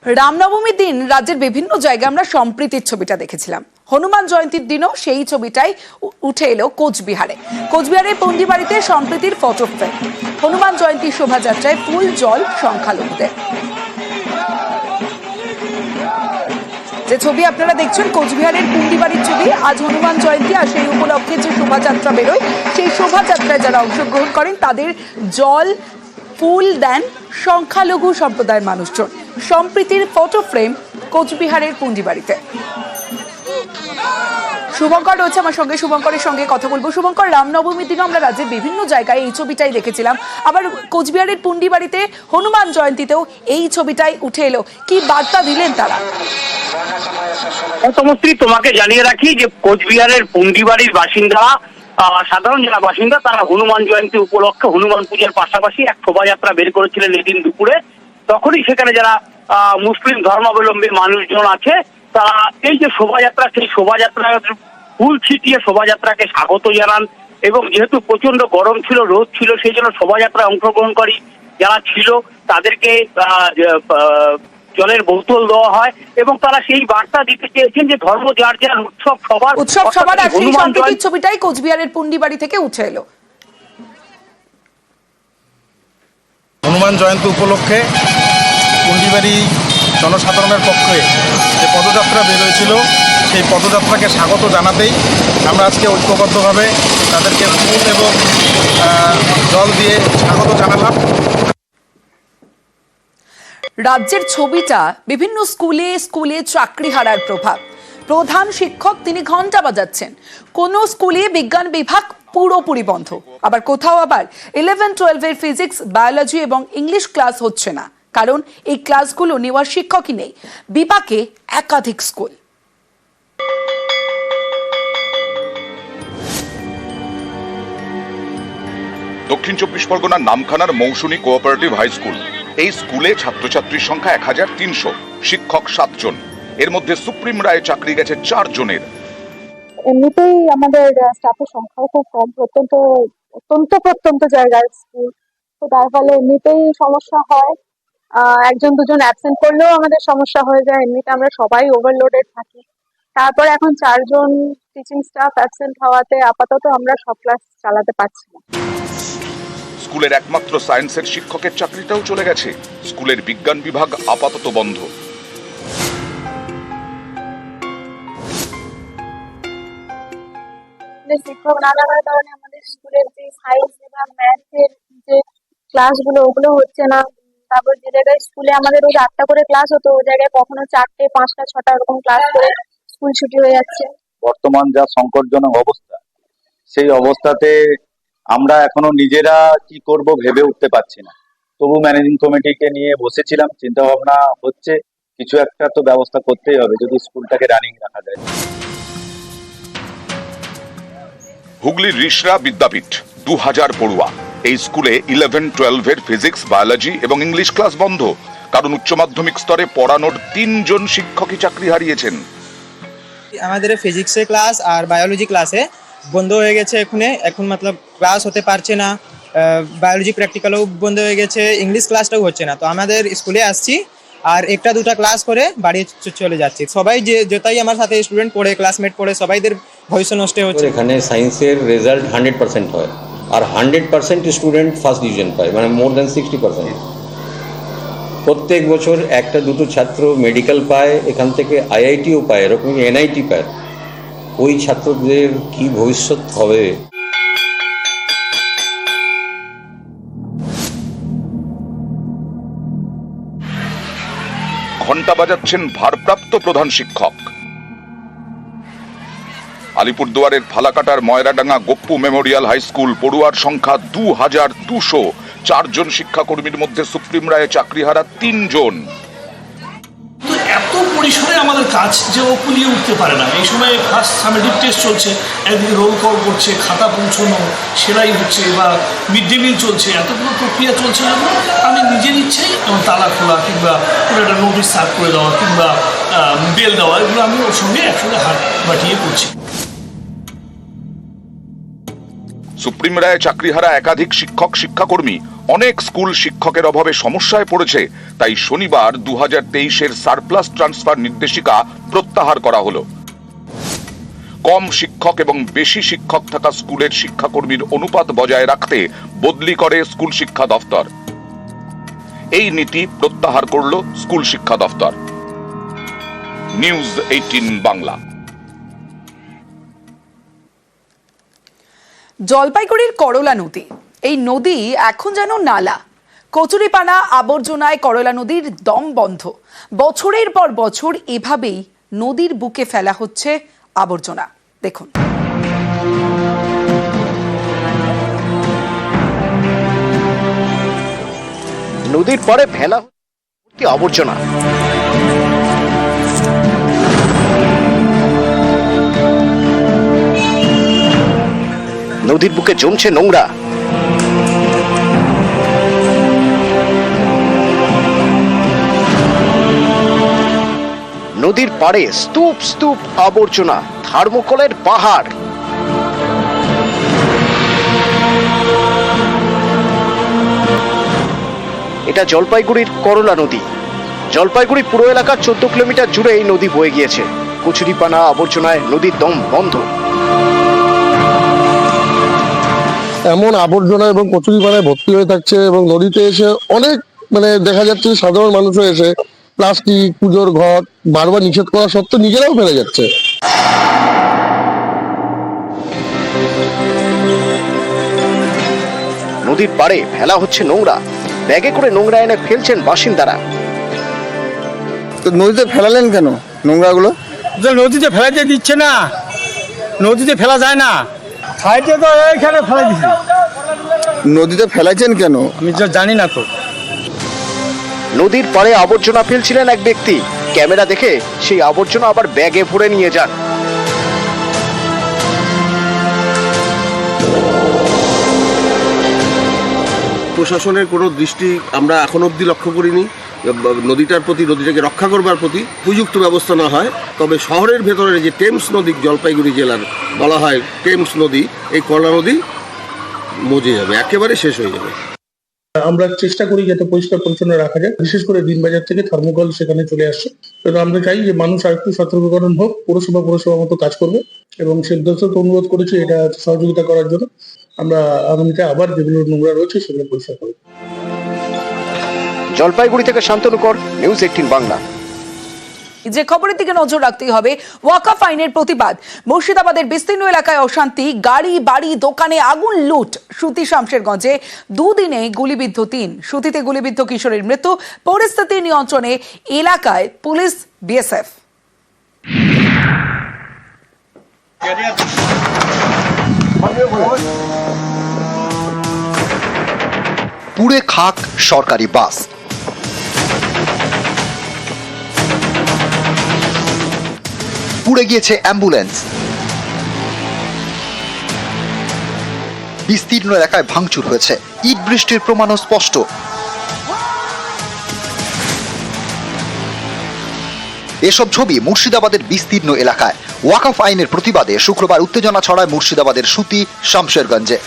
রামনবমীর দিন রাজ্যের বিভিন্ন জায়গায় আমরা সম্প্রীতির ছবিটা দেখেছিলাম। হনুমান জয়ন্তীর দিনও সেই ছবিটাই উঠে এলো কোচবিহারে। কোচবিহারের পন্ডিবাড়িতে সম্প্রীতির ফটো ফ্রেম, হনুমান জয়ন্তীর শোভাযাত্রায় ফুল জল সংখ্যালঘুদের। যে ছবি আপনারা দেখছেন কোচবিহারের পুন্ডিবাড়ির ছবি। আজ হনুমান জয়ন্তী, আর সেই উপলক্ষে যে শোভাযাত্রা বেরোয়, সেই শোভাযাত্রায় যারা অংশগ্রহণ করেন তাদের জল ফুল দেন সংখ্যালঘু সম্প্রদায়ের মানুষজন। সম্প্রীতির ফটো ফ্রেম কোচবিহারের পুন্ডিবাড়িতে। শুভঙ্কর রয়েছে আমার সঙ্গে, শুভঙ্করের সঙ্গে কথা বলবো। শুভঙ্কর, রামনবমীর দিনও আমরা রাজ্যের বিভিন্ন জায়গায় এই ছবিটাই দেখেছিলাম, আবার কোচবিহারের পুন্ডিবাড়িতে হনুমান জয়ন্তীতেও এই ছবিটাই উঠে এলো। কি বার্তা দিলেন তারা? সমস্ত তোমাকে জানিয়ে রাখি যে কোচবিহারের পুন্ডিবাড়ির বাসিন্দা, সাধারণ যারা বাসিন্দা, তারা হনুমান জয়ন্তী উপলক্ষে হনুমান পূজার পাশাপাশি এক শোভাযাত্রা বের করেছিলেন এদিন দুপুরে। তখনই সেখানে যারা মুসলিম ধর্মাবলম্বী মানুষজন আছে, তারা এই যে শোভাযাত্রা, সেই শোভাযাত্রা ফুল ছিটিয়ে শোভাযাত্রাকে স্বাগত জানান। এবং যেহেতু প্রচন্ড গরম ছিল, রোদ ছিল, সেই জন্য শোভাযাত্রায় অংশগ্রহণকারী যারা ছিল তাদেরকে জলের বোতল দেওয়া হয় এবং তারা সেই বার্তা দিতে চেয়েছেন যে ধর্ম যার যার, উৎসব সবার। আর সেই সম্প্রীতির ছবিটাই কোচবিহারের পুন্ডিবাড়ি থেকে উঠে এলো। হনুমান জয়ন্তী উপলক্ষে পুন্ডিবাড়ি জনসাধারণের পক্ষে যে পদযাত্রা বেরোয়েছিল, সেই পদযাত্রাকে স্বাগত জানাতেই আমরা আজকে ঐক্যবদ্ধভাবে তাদেরকে ফুল এবং জল দিয়ে স্বাগত জানালাম। রাজ্যের ছবিটা বিভিন্ন স্কুলে স্কুলে চাকরি হারার প্রভাব। প্রধান শিক্ষক তিনি ঘন্টা বাজাচ্ছেন, কোনো স্কুলে বিজ্ঞান বিভাগ পুরোপুরি বন্ধ, আবার কোথাও আবার 11-12 ফিজিক্স, বায়োলজি এবং ইংলিশ ক্লাস হচ্ছে না, কারণ এই ক্লাসগুলো নেওয়ার শিক্ষকই নেই। বিপাকে একাধিক স্কুল। দক্ষিণ চব্বিশ পরগনার নামখানার মৌসুমী কোঅপারেটিভ হাই স্কুল। এই স্কুলে ছাত্রছাত্রীর সংখ্যা 1300, শিক্ষক 7 জন। এর মধ্যে সুপ্রিম রায়ে চাকরি গেছে 4 জনের। এমনিতেই আমাদের স্টাফের সংখ্যাও খুব কম, প্রত্যন্ত জায়গায় স্কুল, তো তার ফলে এমনিতেই সমস্যা হয়। একজন দুজন অ্যাবসেন্ট করলেও আমাদের সমস্যা হয়ে যায়। এমনিতে আমরা সবাই ওভারলোডেড থাকি, তারপরে এখন 4 জন টিচিং স্টাফ অ্যাবসেন্ট হওয়াতে আপাতত আমরা সব ক্লাস চালাতে পারছি না। স্কুলের একমাত্র সায়েন্সের শিক্ষকের চাকরিটাও চলে গেছে। স্কুলের বিজ্ঞান বিভাগ আপাতত বন্ধ। শিক্ষক না লাগার কারণে আমাদের স্কুলের যে সায়েন্স বিভাগ, ম্যাথের যে ক্লাসগুলো, ওগুলো হচ্ছে না। তারপর যে জায়গায় স্কুলে আমাদের রোজ 8টা করে ক্লাস হতো, ওই জায়গায় কখনো 4টে, 5টা, 6টা এরকম ক্লাস করে স্কুল ছুটি হয়ে যাচ্ছে। বর্তমান যা সংকটজনক অবস্থা, সেই অবস্থাতে আমরা এখনো নিজেরা কি করব ভেবে উঠতে পারছি না। তবু ম্যানেজিং কমিটিকে নিয়ে বসেছিলাম, চিন্তা ভাবনা হচ্ছে কিছু একটা তো ব্যবস্থা করতেই হবে যদি স্কুলটাকে রানিং রাখা যায়। হুগলির রিষড়া বিদ্যাপীঠ, 2000 পড়ুয়া। এই স্কুলে 11-12 ফিজিক্স, বায়োলজি এবং ইংলিশ ক্লাস বন্ধ, কারণ উচ্চ মাধ্যমিক স্তরে পড়ানোর 3 জন শিক্ষকই চাকরি হারিয়েছেন। আমাদের ফিজিক্সের ক্লাস আর বায়োলজি ক্লাসে বন্ধ হয়ে গেছে। এখন মতলব ক্লাস হতে পারছে না। বায়োলজি প্র্যাকটিক্যালও বন্ধ হয়ে গেছে, ইংলিশ ক্লাসটাও হচ্ছে না। তো আমাদের স্কুলে আসছি আর 1টা-2টা ক্লাস করে বাড়ি চলে যাচ্ছি। সবাই যেটাই আমার সাথে স্টুডেন্ট পড়ে, ক্লাসমেট পড়ে, সবাইদের ভবিষ্যৎ নষ্ট হচ্ছে। এখানে সায়েন্সের রেজাল্ট 100% হয়, আর 100% স্টুডেন্ট ফার্স্ট ডিভিশন পায়, মানে মোর দ্যান 60%। প্রত্যেক বছর 1-2 ছাত্র মেডিকেল পায়, এখান থেকে IITও পায়, এরকম NIT পায়। ওই ছাত্রদের কি ভবিষ্যৎ হবে? ঘণ্টা বাজাচ্ছেন ভারপ্রাপ্ত প্রধান শিক্ষক। আলিপুরদুয়ারের ফালাকাটার Moyradanga Gappu Memorial high school, পড়ুয়ার সংখ্যা 2200। 4 জন শিক্ষাকর্মীর মধ্যে সুপ্রিম রায়ে চাকরিহারা 3 জন। এত পরিসরে আমাদের কাজ যে ও কুলিয়ে উঠতে পারে না। এই সময় ফার্স্ট সামেটিভ টেস্ট চলছে, একদিকে রোল কল করছে, খাতা পৌঁছানো, সেলাই হচ্ছে বা মিড ডে মিল চলছে, এতগুলো প্রক্রিয়া চলছে যখন আমি নিজের ইচ্ছেই যেমন তালা খোলা কিংবা কোনো একটা নোটিশ সার্ভ করে দেওয়া কিংবা বেল দেওয়া, এগুলো আমি ওর সঙ্গে একসঙ্গে হাত বাটিয়ে করছি। সুপ্রিম রায়ে চাকরিহারা একাধিক শিক্ষক শিক্ষাকর্মী অনেক স্কুল শিক্ষকের অভাবে সমস্যায় পড়েছে, তাই শনিবার 2023-এর সারপ্লাস ট্রান্সফার নির্দেশিকা প্রত্যাহার করা হলো। কম শিক্ষক এবং বেশি শিক্ষক থাকা স্কুলের শিক্ষাকর্মীর অনুপাত বজায় রাখতে বদলি করে স্কুল শিক্ষা দফতর। এই নীতি প্রত্যাহার করল স্কুল শিক্ষা দফতর। নিউজ 18 বাংলা। জলপাইগুড়ির করলা নদী, এই নদী এখন যেন নালা। কচুরিপানা আবর্জনায় করলা নদীর দম বন্ধ। বছরের পর বছর এভাবেই নদীর বুকে ফেলা হচ্ছে আবর্জনা। দেখুন, নদীর পরে ফেলা হচ্ছে আবর্জনা। নদীর বুকে জমছে নোংরা। নদীর পাড়ে স্তূপ স্তূপ আবর্জনা, থার্মোকলের পাহাড়। এটা জলপাইগুড়ির করলা নদী। জলপাইগুড়ি পুরো এলাকার 14 কিলোমিটার জুড়ে এই নদী বয়ে গিয়েছে। কচুরিপানা আবর্জনায় নদীর দম বন্ধ। এমন আবর্জনা এবং কচুরিপানায় ভর্তি হয়ে থাকছে এবং নদীতে এসে অনেক দেখা যাচ্ছে সাধারণ মানুষও এসে প্লাস্টিক, পুজোর ঘট বারবার নিষেধ করা সত্ত্বেও নিজেরাও ফেলে যাচ্ছে। নদীর পাড়ে ফেলা হচ্ছে নোংরা। ব্যাগে করে নোংরা এনে ফেলছেন বাসিন্দারা। তো নদীতে ফেলালেন কেন নোংরাগুলো? নদীতে ফেলাতে দিচ্ছে না, নদীতে ফেলা যায় না। সাইডে তো এইখানে ফেলে দিচ্ছি। নদীতে ফেলাইছেন কেন? আমি তো জানি না তো। নদীর পাড়ে আবর্জনা ফেলছিলেন এক ব্যক্তি। ক্যামেরা দেখে সেই আবর্জনা আবার ব্যাগে ভরে নিয়ে যান। প্রশাসনের কোনো দৃষ্টি আমরা এখন অবধি লক্ষ্য করিনি। নদীটার প্রতি, নদীটাকে রক্ষা করবার প্রতি উপযুক্ত ব্যবস্থা না হয়, তবে শহরের ভেতরে যে টেমস নদী, জলপাইগুড়ি জেলার বলা হয় টেমস নদী, এই করলা নদী মজে যাবে, একেবারে শেষ হয়ে যাবে। আমরা চেষ্টা করি যাতে পরিষ্কার পরিচ্ছন্ন রাখা যায়। বিশেষ করে দিনবাজার থেকে থার্মোকল সেখানে চলে আসছে। তো আমরা চাই যে মানুষ আরেকটু সতর্কীকরণ হোক, পৌরসভা মতো কাজ করবে এবং সিদ্ধান্ত অনুরোধ করেছি এটা সহযোগিতা করার জন্য। আমরা আগামীতে আবার যেগুলো নোংরা রয়েছে সেগুলো পরিষ্কার করব। জলপাইগুড়ি থেকে শান্তনু কর, নিউজ 18 বাংলা। যে খবরের দিকে নজর রাখতেই হবে, ওয়াকফ আইনের প্রতিবাদ। মুর্শিদাবাদের বিস্তীর্ণ এলাকায় অশান্তি, গাড়ি বাড়ি দোকানে আগুন, লুট। সুতি শামশেরগঞ্জে দুদিনে গুলিবিদ্ধ 3, সুতিতে গুলিবিদ্ধ কিশোরের মৃত্যু। পরিস্থিতি নিয়ন্ত্রণে এলাকায় পুলিশ, বিএসএফ। পুড়ে খাক সরকারি বাস। পুড়ে গিয়েছে অ্যাম্বুলেন্স। বিস্তীর্ণ এলাকায় ভাঙচুর হয়েছে। ইট বৃষ্টির প্রমাণও স্পষ্ট। এসব ছবি মুর্শিদাবাদের বিস্তীর্ণ এলাকায়। ওয়াকফ আইনের প্রতিবাদে শুক্রবার উত্তেজনা ছড়ায় মুর্শিদাবাদের সুতি শামশেরগঞ্জে।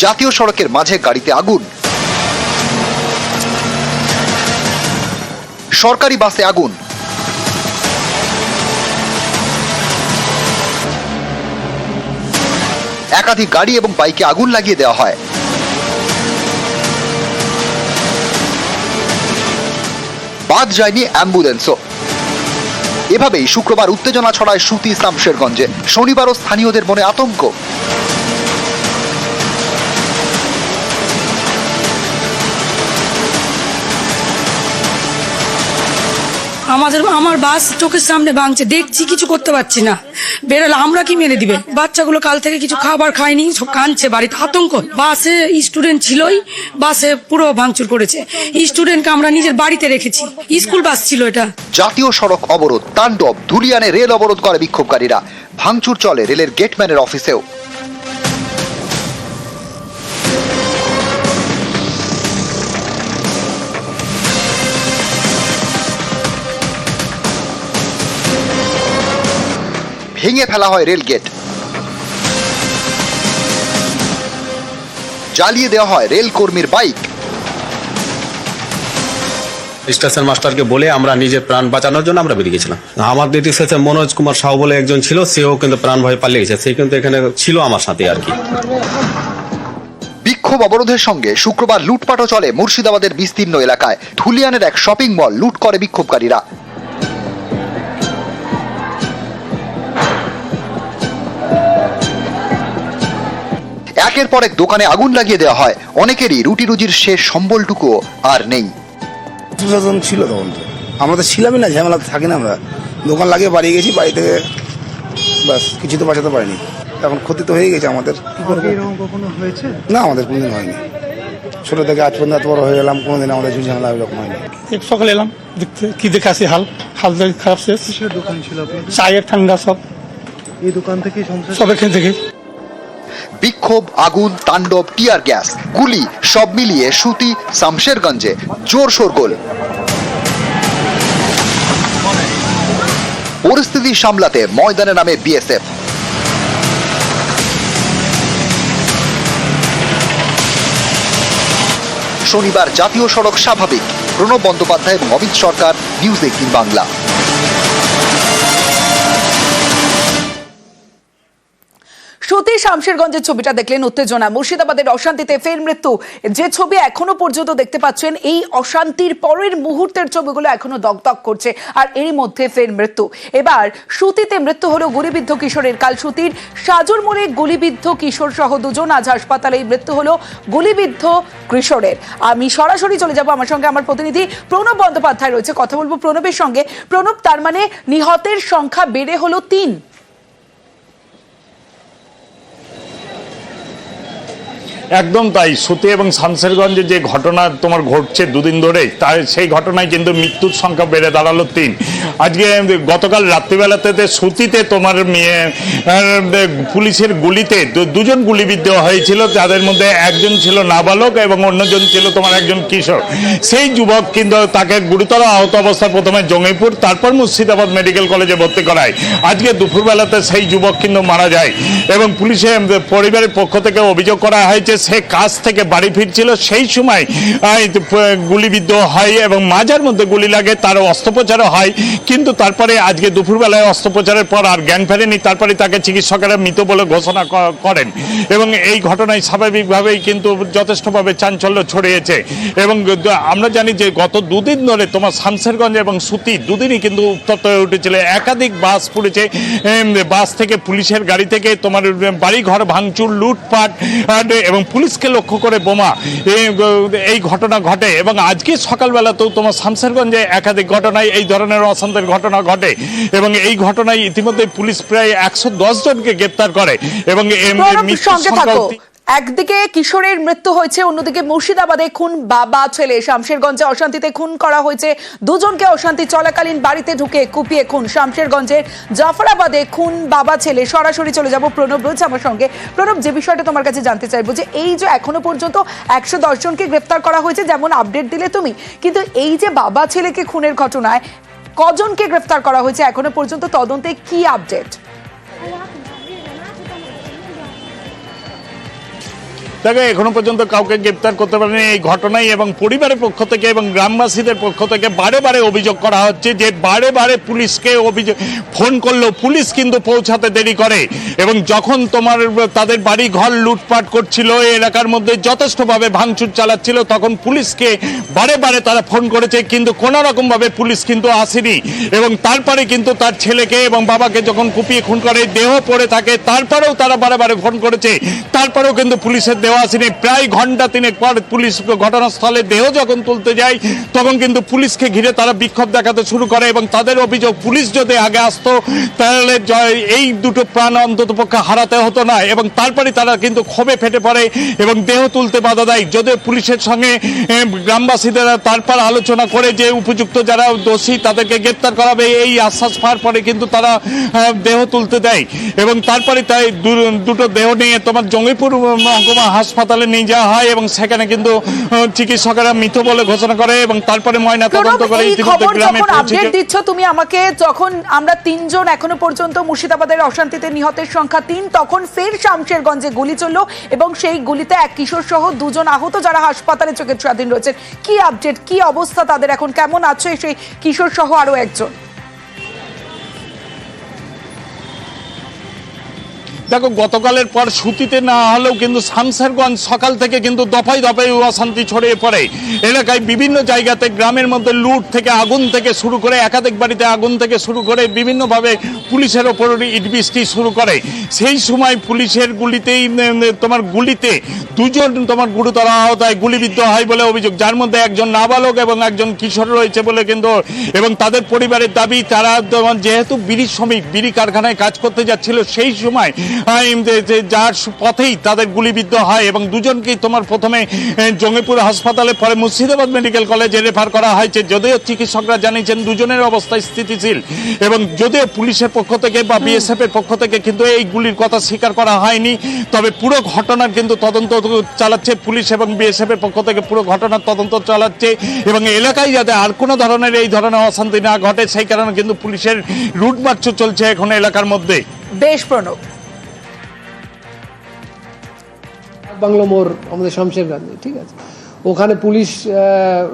জাতীয় সড়কের মাঝে গাড়িতে আগুন, সরকারি বাসে আগুন। একাধিক গাড়ি এবং বাইকে আগুন লাগিয়ে দেওয়া হয়। বাদ যায়নি অ্যাম্বুলেন্সও। এভাবেই শুক্রবার উত্তেজনা ছড়ায় সুতি শামশেরগঞ্জে। শনিবারও স্থানীয়দের মনে আতঙ্ক। আমার বাস চোখের সামনে ভাঙছে, দেখছি, কিছু করতে পারছি না। বেরোলে আমরা কি মেনে দিবে? বাচ্চাগুলো কাল থেকে কিছু খাবার খায়নি, সব কাঁদছে, বাড়িতে আতঙ্ক। বাসে স্টুডেন্ট ছিলই, বাসে পুরো ভাঙচুর করেছে। স্টুডেন্টকে আমরা নিজের বাড়িতে রেখেছি, স্কুল বাস ছিল এটা। জাতীয় সড়ক অবরোধ, তাণ্ডব। ধুলিয়ানে রেল অবরোধ করে বিক্ষোভকারীরা। ভাঙচুর চলে রেলের গেটম্যানের অফিসেও। ভেঙে ফেলা হয় রেল গেট, জ্বালিয়ে দেওয়া হয় রেল কর্মীর বাইক। স্টেশন মাস্টারকে বলে আমরা নিজের প্রাণ বাঁচানোর জন্য আমরা বেরিয়ে গেছিলাম। আমাদের স্টেশন মনোজ কুমার সাহু বলে একজন ছিল, সেও কিন্তু প্রাণ ভয়ে পালিয়ে গেছে, সে কিন্তু এখানে ছিল আমার সাথে আর কি। বিক্ষোভ অবরোধের সঙ্গে শুক্রবার লুটপাটও চলে মুর্শিদাবাদের বিস্তীর্ণ এলাকায়। ধুলিয়ানের এক শপিং মল লুট করে বিক্ষোভকারীরা। একের পর এক দোকানে আগুন লাগিয়ে দেওয়া হয়। অনেকেরই রুটি রুজির শেষ সম্বলটুকুও আর নেই। প্রশাসন ছিল তখন, তো আমরা তো ছিলামই না, ঝামেলা থাকি না, আমরা দোকান লাগিয়ে বাড়ি গেছি, বাড়ি থেকে বাস কিছু তো বাঁচাতে পারিনি। এখন ক্ষতি তো হয়ে গেছে আমাদের, কি করবো। কখনো হয়েছে না, আমাদের কোনোদিন হয়নি, ছোট থেকে আজ পর্যন্ত এত বড় হয়ে গেলাম, কোনোদিন আমাদের ঝামেলা এরকম হয়নি। সকালে এলাম দেখতে, কি দেখে আসি, হাল খারাপ শেষ। কিসের দোকান ছিল আপনার? চায়ের ঠান্ডা সব, এই দোকান থেকেই সংসার? সব এখান থেকে। বিক্ষোভ, আগুন, তাণ্ডব, টিয়ার গ্যাস, গুলি সব মিলিয়ে সুতি শামশেরগঞ্জে জোর শোরগোল। পরিস্থিতি সামলাতে ময়দানে নামে বিএসএফ। শনিবার জাতীয় সড়ক স্বাভাবিক। প্রণব বন্দ্যোপাধ্যায় এবং অমিত সরকার, নিউজ 18 বাংলা। সুতি শামশেরগঞ্জের ছবিটা দেখলেন, উত্তেজনা, মুর্শিদাবাদের অশান্তিতে ফের মৃত্যু। যে ছবি এখনো পর্যন্ত দেখতে পাচ্ছেন, এই অশান্তির পরের মুহূর্তের ছবিগুলো এখনো দগদগ করছে, আর এরই মধ্যে ফের মৃত্যু। এবার সুতিতে মৃত্যু হলো গুলিবিদ্ধ কিশোরের। কাল সুতির সাজুর মোড়ে গুলিবিদ্ধ কিশোর সহ দুজন, আজ হাসপাতালেই মৃত্যু হলো গুলিবিদ্ধ কিশোরের। আমি সরাসরি চলে যাব, আমার সঙ্গে আমার প্রতিনিধি প্রণব বন্দ্যোপাধ্যায় রয়েছে, কথা বলবো প্রণবের সঙ্গে। প্রণব, তার মানে নিহতের সংখ্যা বেড়ে হলো 3। একদম তাই। সুতি এবং শামশেরগঞ্জে যে ঘটনা তোমার ঘটছে দুদিন ধরে, তার সেই ঘটনায় কিন্তু মৃত্যুর সংখ্যা বেড়ে দাঁড়ালো 3। আজকে গতকাল রাত্রিবেলাতে সুতিতে তোমার পুলিশের গুলিতে দুজন গুলিবিদ্ধ হয়েছিল, যাদের মধ্যে একজন ছিল নাবালক এবং অন্যজন ছিল তোমার একজন কিশোর। সেই যুবক কিন্তু তাকে গুরুতর আহত অবস্থায় প্রথমে জঙ্গিপুর, তারপর মুর্শিদাবাদ মেডিকেল কলেজে ভর্তি করায়। আজকে দুপুরবেলাতে সেই যুবক কিন্তু মারা যায় এবং পুলিশের পরিবারের পক্ষ থেকে অভিযোগ করা হয়েছে সে কাজ থেকে বাড়ি ফিরছিল, সেই সময় গুলিবিদ্ধ হয় এবং মাঝার মধ্যে গুলি লাগে, তার অস্ত্রোপচারও হয়। কিন্তু তারপরে আজকে দুপুরবেলায় অস্ত্রোপচারের পর আর জ্ঞান ফেরেনি, তারপরে তাকে চিকিৎসকেরা মৃত বলে ঘোষণা করেন এবং এই ঘটনায় স্বাভাবিকভাবেই কিন্তু যথেষ্টভাবে চাঞ্চল্য ছড়িয়েছে। এবং আমরা জানি যে গত দুদিন ধরে তোমার শামশেরগঞ্জ এবং সুতি দুদিনই কিন্তু উত্তপ্ত হয়ে উঠেছিল। একাধিক বাস পুড়েছে, বাস থেকে পুলিশের গাড়ি থেকে তোমার বাড়ি ঘর ভাঙচুর, লুটপাট এবং পুলিশকে লক্ষ্য করে বোমা, এই ঘটনা ঘটে। এবং আজকে সকালবেলাতেও তোমার শামশেরগঞ্জে একাধিক ঘটনায় এই ধরনের অশান্তির ঘটনা ঘটে এবং এই ঘটনায় ইতিমধ্যে পুলিশ প্রায় 110 জনকে গ্রেপ্তার করে এবং একদিকে কিশোরের মৃত্যু হয়েছে, অন্যদিকে মুর্শিদাবাদে খুন বাবা ছেলে। শামশেরগঞ্জে অশান্তিতে খুন করা হয়েছে দুজনকে, অশান্তি চলাকালীন বাড়িতে ঢুকে কুপিয়ে খুন। শামশেরগঞ্জের জাফরাবাদে খুন বাবা ছেলে। সরাসরি চলে যাব, প্রণব রয়েছে আমার সঙ্গে। প্রণব, যে বিষয়টা তোমার কাছে জানতে চাইবো যে এই যে এখনো পর্যন্ত 110 জনকে গ্রেপ্তার করা হয়েছে, যেমন আপডেট দিলে তুমি, কিন্তু এই যে বাবা ছেলেকে খুনের ঘটনায় কজনকে গ্রেপ্তার করা হয়েছে এখনো পর্যন্ত, তদন্তে কি আপডেট? তাকে এখনো পর্যন্ত কাউকে গ্রেপ্তার করতে পারেনি এই ঘটনায় এবং পরিবারের পক্ষ থেকে এবং গ্রামবাসীদের পক্ষ থেকে বারে বারে অভিযোগ করা হচ্ছে যে বারে বারে পুলিশকে অভিযোগ ফোন করলেও পুলিশ কিন্তু পৌঁছাতে দেরি করে এবং যখন তোমার তাদের বাড়ি ঘর লুটপাট করছিল, এলাকার মধ্যে যথেষ্টভাবে ভাঙচুর চালাচ্ছিল, তখন পুলিশকে বারে বারে তারা ফোন করেছে, কিন্তু কোনো রকমভাবে পুলিশ কিন্তু আসেনি। এবং তারপরে কিন্তু তার ছেলেকে এবং বাবাকে যখন কুপিয়ে খুন করে, দেহ পড়ে থাকে, তারপরেও তারা বারে বারে ফোন করেছে, তারপরেও কিন্তু পুলিশের দেহ আসেনি। প্রায় ঘন্টা 3 পর পুলিশ ঘটনাস্থলে দেহ যখন তুলতে যায়, তখন কিন্তু পুলিশকে ঘিরে তারা বিক্ষোভ দেখাতে শুরু করে এবং তাদের অভিযোগ পুলিশ যদি আগে আসতো তাহলে এই দুটো প্রাণ অন্তত পক্ষে হারাতে হতো না। এবং তারপরে তারা কিন্তু ক্ষোভে ফেটে পড়ে এবং দেহ তুলতে বাধা দেয়। যদিও পুলিশের সঙ্গে গ্রামবাসীদের তারপর আলোচনা করে যে উপযুক্ত যারা দোষী তাদেরকে গ্রেপ্তার করাবে, এই আশ্বাস পাওয়ার পরে কিন্তু তারা দেহ তুলতে দেয় এবং তারপরে তাই দুটো দেহ নিয়ে তোমার জঙ্গিপুর মহকুমা হাসপাতালে নিয়ে যাওয়া হয় এবং সেখানে কিন্তু চিকিৎসকেরা মৃত বলে ঘোষণা করে এবং তারপরে ময়না তদন্ত করে এই ইতিমধ্যে খবর গ্রামে যখন পৌঁছে আপডেট দিচ্ছ তুমি আমাকে, যখন আমরা 3 জন এখনো পর্যন্ত মুর্শিদাবাদের অশান্তিতে নিহতের সংখ্যা 3, তখন ফের শামশেরগঞ্জে গুলি চলল এবং সেই গুলিতে এক কিশোর সহ 2 জন আহত যারা হাসপাতালে চিকিৎসাধীন রয়েছেন। কি আপডেট, কি অবস্থা তাদের এখন, কেমন আছে সেই কিশোর সহ আরো একজন? দেখো, গতকালের পর সুতিতে না হলেও কিন্তু শামশেরগঞ্জ সকাল থেকে কিন্তু দফায় দফায় অশান্তি ছড়িয়ে পড়ে। এলাকায় বিভিন্ন জায়গাতে গ্রামের মধ্যে লুট থেকে আগুন থেকে শুরু করে একাধিক বাড়িতে আগুন থেকে শুরু করে বিভিন্নভাবে পুলিশের ওপর ইট বৃষ্টি শুরু করে। সেই সময় পুলিশের গুলিতেই গুলিতে 2 জন গুরুতর আহত হয়, গুলিবিদ্ধ হয় বলে অভিযোগ, যার মধ্যে একজন নাবালক এবং একজন কিশোর রয়েছে বলে কিন্তু, এবং তাদের পরিবারের দাবি তারা যেহেতু বিড়ি শ্রমিক, বিড়ি কারখানায় কাজ করতে যাচ্ছিল, সেই সময় যার পথেই তাদের গুলিবিদ্ধ হয় এবং 2 জনকেই প্রথমে জঙ্গিপুর হাসপাতালে, পরে মুর্শিদাবাদ মেডিকেল কলেজে রেফার করা হয়েছে। যদিও চিকিৎসকরা জানিয়েছেন 2 জনের অবস্থা স্থিতিশীল এবং যদিও পুলিশের পক্ষ থেকে বা বিএসএফ এর পক্ষ থেকে কিন্তু এই গুলির কথা স্বীকার করা হয়নি, তবে পুরো ঘটনার কিন্তু তদন্ত চালাচ্ছে পুলিশ এবং বিএসএফ এর পক্ষ থেকে পুরো ঘটনার তদন্ত চালাচ্ছে এবং এলাকায় যাতে আর কোনো ধরনের এই ধরনের অশান্তি না ঘটে সেই কারণে কিন্তু পুলিশের রুট মার্চ চলছে এখন এলাকার মধ্যে। বেশ প্রণব। বাংলো মোড় আমাদের শামশেরগঞ্জে, ঠিক আছে, ওখানে পুলিশ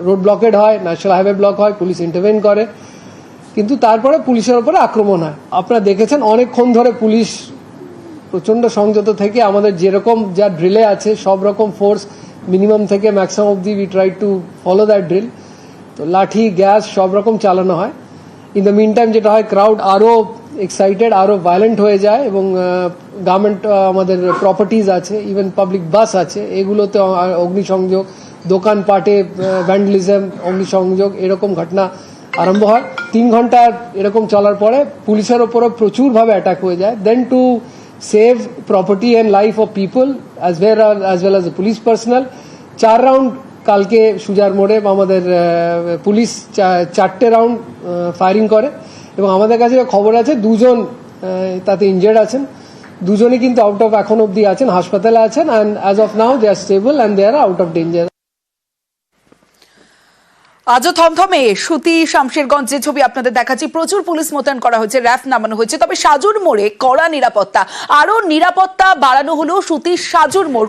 রোড ব্লকেড হয়, ন্যাশনাল হাইওয়ে ব্লক হয়, পুলিশ ইন্টারভেন করে, কিন্তু তারপরে পুলিশের উপরে আক্রমণ হয়। আপনারা দেখেছেন অনেকক্ষণ ধরে পুলিশ প্রচণ্ড সংযত থেকে আমাদের যেরকম যা ড্রিলে আছে সব রকম ফোর্স মিনিমাম থেকে ম্যাক্সিমাম অবধি we try to follow that drill. তো লাঠি, গ্যাস সব রকম চালানো হয়। ইন দ্য মিন টাইম যেটা হয়, ক্রাউড আরও এক্সাইটেড, আরও ভায়োলেন্ট হয়ে যায় এবং গভর্নমেন্ট আমাদের প্রপার্টিজ আছে, ইভেন পাবলিক বাস আছে, এগুলোতে অগ্নিসংযোগ, দোকানপাটে ভ্যান্ডালিজম, অগ্নিসংযোগ, এরকম ঘটনা আরম্ভ হয়। 3 ঘন্টা এরকম চলার পরে পুলিশের ওপরও প্রচুরভাবে অ্যাটাক হয়ে যায়। Then to save property and life of people as well as the police personnel, 4 round কালকে সুজার মোড়ে আমাদের পুলিশ 4টে রাউন্ড ফায়ারিং করে এবং আমাদের কাছে খবর আছে 2 জন তাতে ইনজার্ড আছেন। 2 জনই কিন্তু আউট অফ এখন অব্দি আছেন, হাসপাতালে আছেন, and as of now they are stable and they are out of danger. আজও থমথমে সুতি শামশেরগঞ্জ, যে ছবি আপনাদের দেখাচ্ছি, প্রচুর পুলিশ মোতায়েন করা হয়েছে, র্যাফ নামানো হয়েছে, তবে সাজুর মোড়ে কড়া নিরাপত্তা, আরো নিরাপত্তা বাড়ানো হলো সুতির সাজুর মোড়।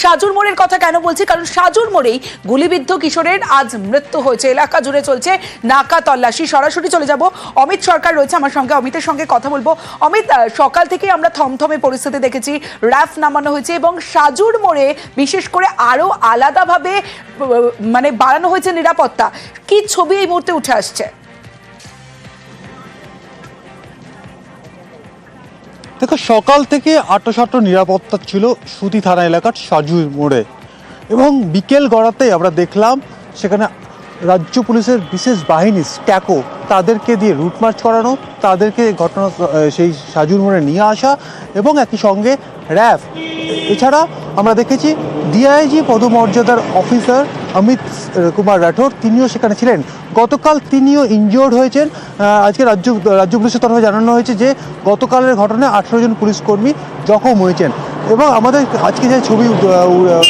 সাজুর মোড়ের কথা কেন বলছি, কারণ সাজুর মোড়েই গুলিবিদ্ধ কিশোরের আজ মৃত্যু হয়েছে। এলাকা জুড়ে চলছে নাকা তল্লাশি। সরাসরি চলে যাব, অমিত সরকার রয়েছে আমার সঙ্গে, অমিতের সঙ্গে কথা বলবো। অমিত, সকাল থেকে আমরা থমথমে পরিস্থিতি দেখেছি, র্যাফ নামানো হয়েছে এবং সাজুর মোড়ে বিশেষ করে আরো আলাদাভাবে বাড়ানো হয়েছে নিরাপত্তা। কি ছবি এই মুহূর্তে উঠে আসছে? দেখো, সকাল থেকে আটোসাটো নিরাপত্তা ছিল সুতি থানা এলাকার সাজুর মোড়ে এবং বিকেল গড়াতেই আমরা দেখলাম সেখানে রাজ্য পুলিশের বিশেষ বাহিনী স্ট্যাকো তাদেরকে দিয়ে রুট মার্চ করানো, তাদেরকে ঘটনা সেই সাজুর মোড়ে নিয়ে আসা এবং একই সঙ্গে র্যাফ। এছাড়া আমরা দেখেছি ডিআইজি পদমর্যাদার অফিসার অমিত কুমার রাঠোর, তিনিও সেখানে ছিলেন। গতকাল তিনিও ইনজিওর্ড হয়েছেন। আজকে রাজ্য পুলিশের তরফে জানানো হয়েছে যে গতকালের ঘটনায় 18 জন পুলিশ কর্মী জখম হয়েছেন এবং আমাদের আজকে যে ছবি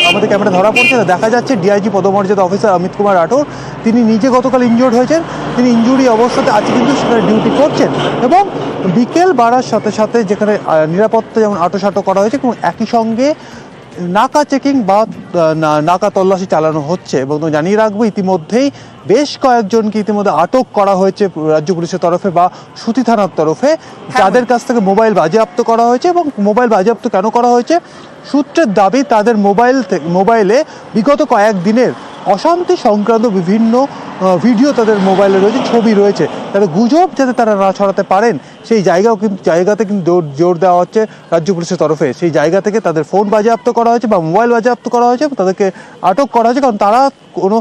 আমাদের ক্যামেরা ধরা পড়ছে দেখা যাচ্ছে ডিআইজি পদমর্যাদা অফিসার অমিত কুমার রাঠোর, তিনি নিজে গতকাল ইনজিওর্ড হয়েছেন। তিনি ইনজুরি অবস্থাতে আজকে কিন্তু সেখানে ডিউটি করছেন এবং বিকেল বাড়ার সাথে সাথে যেখানে নিরাপত্তা যেমন আটোসাটো করা হয়েছে এবং একই সঙ্গে নাকা চেকিং বা নাকা তল্লাশি চালানো হচ্ছে। এবং জানিয়ে রাখবো ইতিমধ্যেই বেশ কয়েকজনকে ইতিমধ্যে আটক করা হয়েছে রাজ্য পুলিশের তরফে বা সুতি থানার তরফে, যাদের কাছ থেকে মোবাইল বাজেয়াপ্ত করা হয়েছে। এবং মোবাইল বাজেয়াপ্ত কেন করা হয়েছে, সূত্রের দাবি তাদের মোবাইলে বিগত কয়েকদিনের অশান্তি সংক্রান্ত বিভিন্ন ভিডিও তাদের মোবাইলে রয়েছে, ছবি রয়েছে, তাদের গুজব যাতে তারা না ছড়াতে পারেন সেই জায়গাতে কিন্তু জোর দেওয়া হচ্ছে রাজ্য পুলিশের তরফে। সেই জায়গা থেকে তাদের ফোন বাজেয়াপ্ত করা হয়েছে বা মোবাইল বাজেয়াপ্ত করা হয়েছে, তাদেরকে আটক করা হয়েছে কারণ তারা কোনো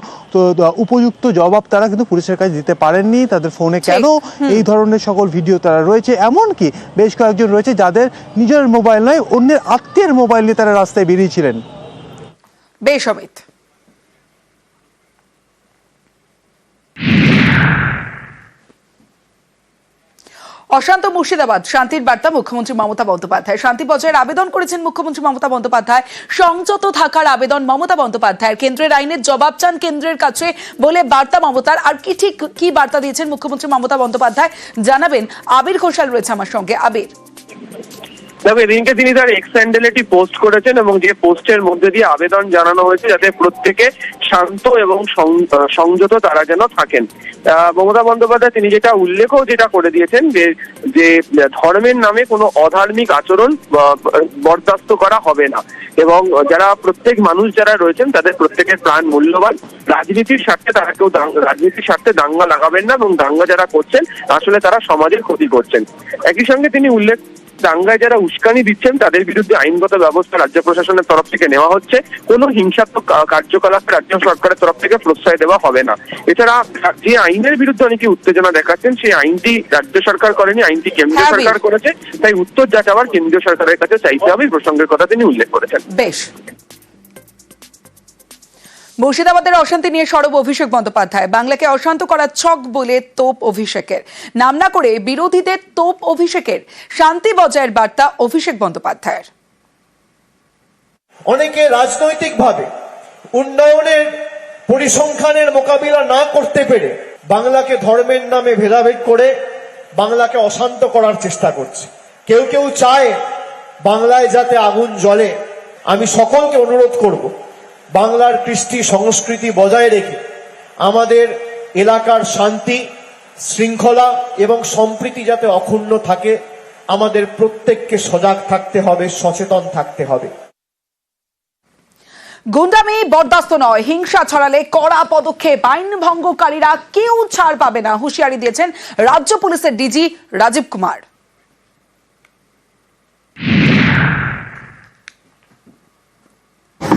উপযুক্ত জবাব তারা কিন্তু পুলিশের কাছে দিতে পারেননি। তাদের ফোনে কেন এই ধরনের সকল ভিডিও তারা রয়েছে, এমনকি বেশ কয়েকজন রয়েছে যাদের নিজের মোবাইল নয় অন্যের আত্মীয়ের মোবাইল নিয়ে তারা রাস্তায় বেরিয়েছিলেন। বেশ অমিত। অশান্ত মুর্শিদাবাদ, শান্তির বার্তা মুখ্যমন্ত্রী মমতা বন্দ্যোপাধ্যায়। শান্তি বজায়ের আবেদন করেছেন মুখ্যমন্ত্রী মমতা বন্দ্যোপাধ্যায়। সংযত থাকার আবেদন মমতা বন্দ্যোপাধ্যায়ের। কেন্দ্রের আইনের জবাব চান কেন্দ্রের কাছে বলে বার্তা মমতার। আর কি বার্তা দিয়েছেন মুখ্যমন্ত্রী মমতা বন্দ্যোপাধ্যায় জানাবেন আবির ঘোষাল রয়েছে আমার সঙ্গে। আবির, দেখো, এদিনকে তিনি তার এক্স হ্যান্ডেলে একটি পোস্ট করেছেন এবং যে পোস্টের মধ্যে দিয়ে আবেদন জানানো হয়েছে যাতে প্রত্যেকে শান্ত এবং সংযত তারা যেন থাকেন। মমতা বন্দ্যোপাধ্যায় তিনি যেটা করে দিয়েছেন যে ধর্মের নামে কোনো অধার্মিক আচরণ বরদাস্ত করা হবে না এবং যারা প্রত্যেক মানুষ যারা রয়েছেন তাদের প্রত্যেকের প্রাণ মূল্যবান। রাজনীতির স্বার্থে তারা কেউ রাজনীতির স্বার্থে দাঙ্গা লাগাবেন না এবং দাঙ্গা যারা করছেন আসলে তারা সমাজের ক্ষতি করছেন। একই সঙ্গে তিনি দাঙ্গায় যারা উস্কানি দিচ্ছেন তাদের বিরুদ্ধে আইনগত ব্যবস্থা রাজ্য প্রশাসনের তরফ থেকে নেওয়া হচ্ছে। কোনো হিংসাত্মক কার্যকলাপ রাজ্য সরকারের তরফ থেকে প্রশ্রয় দেওয়া হবে না। এছাড়া যে আইনের বিরুদ্ধে অনেকে উত্তেজনা দেখাচ্ছেন সেই আইনটি রাজ্য সরকার করেনি, আইনটি কেন্দ্রীয় সরকার করেছে, তাই উত্তর যাচাবার কেন্দ্রীয় সরকারের কাছে চাইতে হবে। এই প্রসঙ্গের কথা তিনি উল্লেখ করেছেন। বেশ। মুর্শিদাবাদের অশান্তি নিয়ে সরব অভিষেক বন্দ্যোপাধ্যায়। বাংলাকে অশান্ত করার ছক বলে তোপ অভিষেকের, নাম না করে বিরোধীদের তোপ অভিষেকের। শান্তি বজায়ের বার্তা অভিষেক বন্দ্যোপাধ্যায়ের। অনেকে রাজনৈতিকভাবে উন্নয়নের পরিসংখ্যানের মোকাবিলা না করতে পেরে বাংলাকে ধর্মের নামে ভেদাভেদ করে বাংলাকে অশান্ত করার চেষ্টা করছে। কেউ কেউ চায় বাংলায় যাতে আগুন জ্বলে। আমি সকলকে অনুরোধ করব, বাংলার কৃষ্টি সংস্কৃতি বজায় রেখে আমাদের এলাকার শান্তি শৃঙ্খলা এবং সম্প্রীতি যাতে অক্ষুণ্ণ থাকে, আমাদের প্রত্যেককে সজাগ থাকতে হবে, সচেতন থাকতে হবে। গুন্ডামি বরদাস্ত নয়, হিংসা ছড়ালে কড়া পদক্ষেপ। আইন ভঙ্গকারীরা কেউ ছাড় পাবে না, হুঁশিয়ারি দিয়েছেন রাজ্য পুলিশের ডিজি রাজীব কুমার।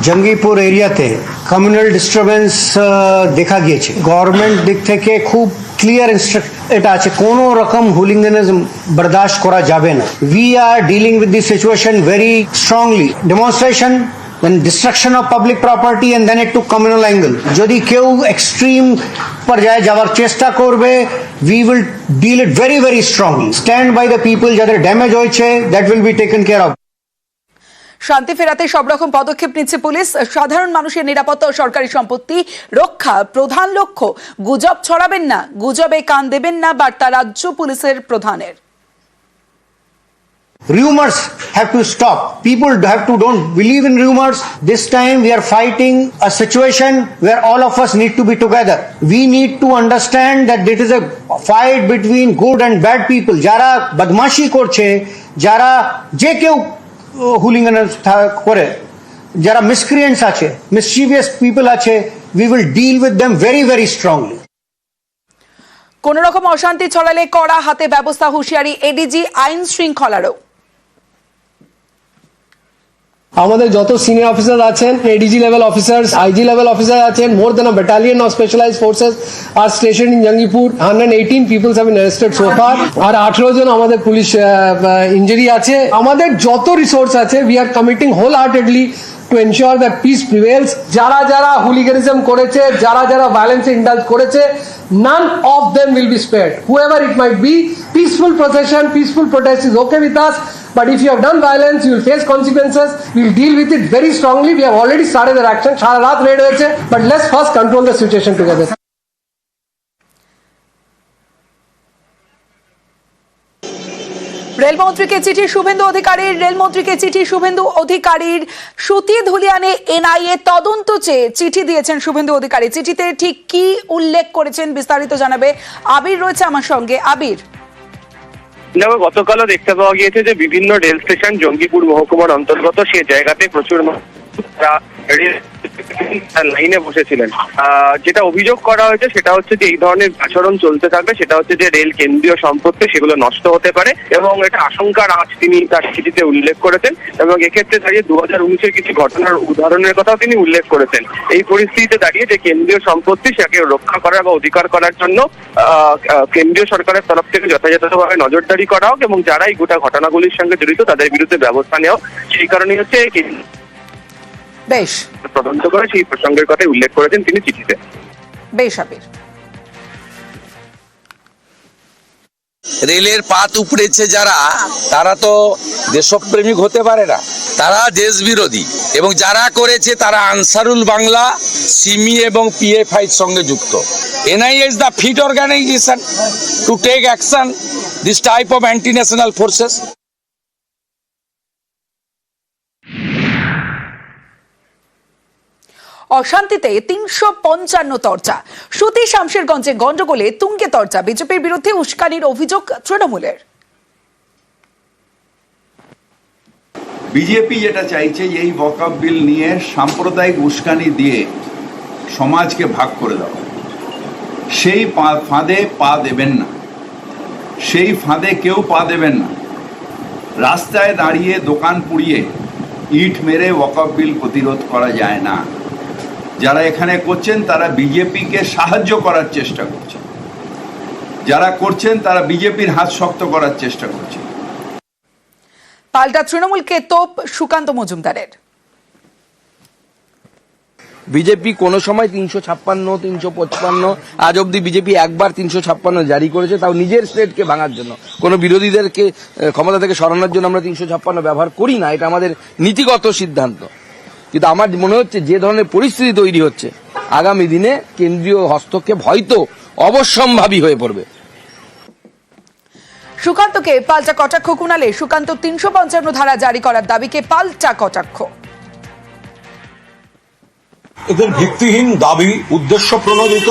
জঙ্গিপুর এরিয়াতে কমিউনাল ডিস্টারবেন্স দেখা গিয়েছে। গভর্নমেন্ট দিক থেকে খুব ক্লিয়ার এটা আছে, কোন রকম হুলিগানিজম বরদাস্ত করা যাবে না। We are dealing with this situation very strongly. Demonstration, then destruction of public property and then it to communal angle. যদি কেউ এক্সট্রিম পর্যায়ে যাওয়ার চেষ্টা করবে, we will deal it very very strongly. Stand by the people যাদের damage হয়েছে, that will be taken care of. শান্তি ফেরাতে সব রকম পদক্ষেপ নিচ্ছে পুলিশ। সাধারণ মানুষের নিরাপত্তা ও সরকারি সম্পত্তি রক্ষা প্রধান লক্ষ্য। গুজব ছড়াবেন না, গুজবে কান দেবেন না, বার্তা রাজ্য পুলিশের প্রধানের। Rumors have to stop. People don't believe in rumors. This time we are fighting a situation where all of us need to be together. We need to understand that it is a fight between good and bad people. যারা বদমাশি করছে, যারা যে কেউ hooligan করে, যারা miscreants আছে, mischievous people আছে, we will deal with them very very strongly. কোন রকম অশান্তি ছড়ালে কড়া হাতে ব্যবস্থা, হুঁশিয়ারি এডিজি আইন শৃঙ্খলারও। আমাদের যত সিনিয়র অফিসার আছেন, ADG level officers, IG level officer আছেন, more than a battalion of specialized forces are station in Jangipur. 118 peoples have been arrested so far, আর 18 জন আমাদের পুলিশ ইনজুরি আছে। আমাদের যত রিসোর্স আছে, we are committing whole heartedly to ensure that peace prevails. যারা যারা হুলিগানিজম করেছে, যারা যারা ভায়োলেন্সে ইন্ডালজ করেছে, none of them will be spared. Whoever it might be, peaceful procession, peaceful protest is okay with us. But if you have done violence, you will face consequences. We will deal with it very strongly. We have already started their action. সারা রাত red হয়েছে, but let's first control the situation together. রেলমন্ত্রীকে চিঠি শুভেন্দু অধিকারীর। রেলমন্ত্রীকে চিঠি শুভেন্দু অধিকারীর। সুতি ধুলিয়ানে NIA তদন্ত চেয়ে চিঠি দিয়েছেন শুভেন্দু অধিকারী। চিঠিতে ঠিক কি উল্লেখ করেছেন বিস্তারিত জানাবে আবির রয়েছে আমার সঙ্গে। আবির, গতকালও দেখতে পাওয়া গিয়েছে যে বিভিন্ন রেল স্টেশন জঙ্গিপুর মহকুমার অন্তর্গত সে জায়গাতে প্রচুর লাইনে বসেছিলেন। যেটা অভিযোগ করা হয়েছে সেটা হচ্ছে যে এই ধরনের আচরণ চলতে থাকবে, সেটা হচ্ছে যে রেল কেন্দ্রীয় সম্পত্তি সেগুলো নষ্ট হতে পারে এবং এটা আশঙ্কার আঁচ তিনি তার চিঠিতে উল্লেখ করেছেন এবং এক্ষেত্রে দাঁড়িয়ে 2019-এর কিছু ঘটনার উদাহরণের কথাও তিনি উল্লেখ করেছেন। এই পরিস্থিতিতে দাঁড়িয়ে যে কেন্দ্রীয় সম্পত্তি সেটাকে রক্ষা করার বা অধিকার করার জন্য কেন্দ্রীয় সরকারের তরফ থেকে যথাযথভাবে নজরদারি করা হোক এবং যারা এই গোটা ঘটনাগুলির সঙ্গে জড়িত তাদের বিরুদ্ধে ব্যবস্থা নেওয়া। সেই কারণেই হচ্ছে বেশ তদন্ত করে সেই প্রসঙ্গের কথা উল্লেখ করেছেন তিনি চিঠিতে। বেশ আবির। রেলের পাত উপড়েছে যারা, তারা তো দেশপ্রেমিক হতে পারে না, তারা দেশ বিরোধী। এবং যারা করেছে তারা আনসারুল বাংলা, সিমি এবং পিএফআই সঙ্গে যুক্ত। NIA is the fit organisation to take action this type of anti national forces. অশান্তিতে ৩৫৫ তরচা। সুতি শামশেরগঞ্জে গন্ডগোলে তুঙ্গে তরচা। বিজেপির বিরুদ্ধে উস্কানির অভিযোগ তৃণমূলের। বিজেপি যেটা চাইছে এই ওয়াকফ বিল নিয়ে সাম্প্রদায়িক উস্কানি দিয়ে সমাজকে ভাগ করে দেওয়া, সেই ফাঁদে পা দেবেন না, সেই ফাঁদে কেউ পা দেবেন না। রাস্তায় দাঁড়িয়ে দোকান পুড়িয়ে ইট মেরে ওয়াকফ বিল প্রতিরোধ করা যায় না। যারা এখানে করছেন তারা বিজেপিকে সাহায্য করার চেষ্টা করছেন, যারা করছেন তারা বিজেপির হাত শক্ত করার চেষ্টা করছেন। পাল্টা তৃণমূলকে তোপ সুকান্ত মজুমদারের। বিজেপি কোনো সময় ৩৫৬, ৩৫৫, আজ অব্দি বিজেপি একবার ৩৫৬ জারি করেছে, তাও নিজের স্টেটকে ভাঙার জন্য। কোনো বিরোধীদেরকে ক্ষমতা থেকে সরানোর জন্য আমরা ৩৫৬ ব্যবহার করি না, এটা আমাদের নীতিগত সিদ্ধান্ত। কিন্তু আমার মনে হচ্ছে যে ধরনের পরিস্থিতি তৈরি হচ্ছে, আগামী দিনে কেন্দ্রীয় হস্তক্ষেপ হয়তো অবশ্যম্ভাবী হয়ে পড়বে। সুকান্তকে পাল্টা কটাক্ষ কুণালে। সুকান্ত ৩৫৫ ধারা জারি করার দাবিকে পাল্টা কটাক্ষ। এদের ভিত্তিহীন দাবি, উদ্দেশ্য প্রণোদিত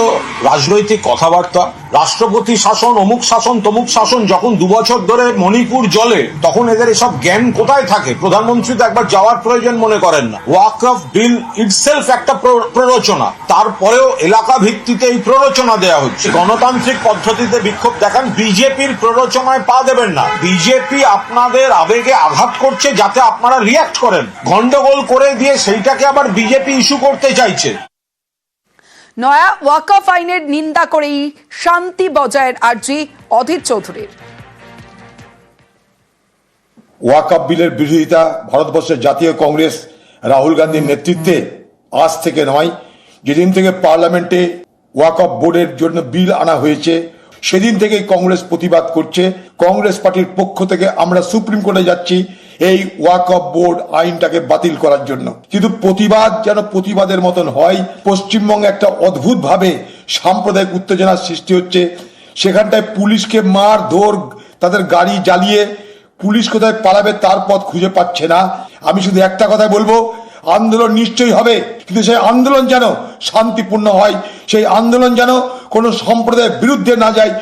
রাজনৈতিক কথাবার্তা, রাষ্ট্রপতি শাসন, অমুক শাসন, তমুক শাসন। যখন 2 বছর ধরে মণিপুর জ্বলে তখন এদের এসব জ্ঞান কোথায় থাকে? প্রধানমন্ত্রী তো একবার যাওয়ার প্রয়োজন মনে করেন না। ওয়াকফ বিল ইটসেলফ একটা প্ররোচনা, তারপরেও এলাকা ভিত্তিতে এই প্ররোচনা দেওয়া হচ্ছে। গণতান্ত্রিক পদ্ধতিতে বিক্ষোভ দেখান, বিজেপির প্ররোচনায় পা দেবেন না। বিজেপি আপনাদের আবেগে আঘাত করছে যাতে আপনারা রিয়াক্ট করেন, গন্ডগোল করে দিয়ে সেইটাকে আবার বিজেপি ইস্যু করতে চাইছে। নয়া ওয়াকফ আইনের নিন্দা করেই শান্তি বজায়ের আর্জি অধীর চৌধুরীর। ওয়াকফ বিলের বিরোধিতা ভারতবর্ষের জাতীয় কংগ্রেস রাহুল গান্ধীর নেতৃত্বে আজ থেকে নয়, যেদিন থেকে পার্লামেন্টে ওয়াকফ বোর্ডের জন্য বিল আনা হয়েছে সেদিন থেকে কংগ্রেস প্রতিবাদ করছে। কংগ্রেস পার্টির পক্ষ থেকে আমরা সুপ্রিম কোর্টে যাচ্ছি এই ওয়াকফ বোর্ড আইনটাকে বাতিল করার জন্য। কিন্তু প্রতিবাদ যেন প্রতিবাদের মতন হয়। পশ্চিমবঙ্গে একটা অদ্ভুত ভাবে সাম্প্রদায়িক উত্তেজনার সৃষ্টি হচ্ছে। সেখানটায় পুলিশকে মার ধর, তাদের গাড়ি জ্বালিয়ে পুলিশ কোথায় পালাবে তার পথ খুঁজে পাচ্ছে না। আমি শুধু একটা কথা বলবো, আন্দোলন নিশ্চয়ই হবে, কিন্তু সেই আন্দোলন যেন শান্তিপূর্ণ হয়, সেই আন্দোলন যেন কোনো সম্প্রদায়ের বিরুদ্ধে না যায়।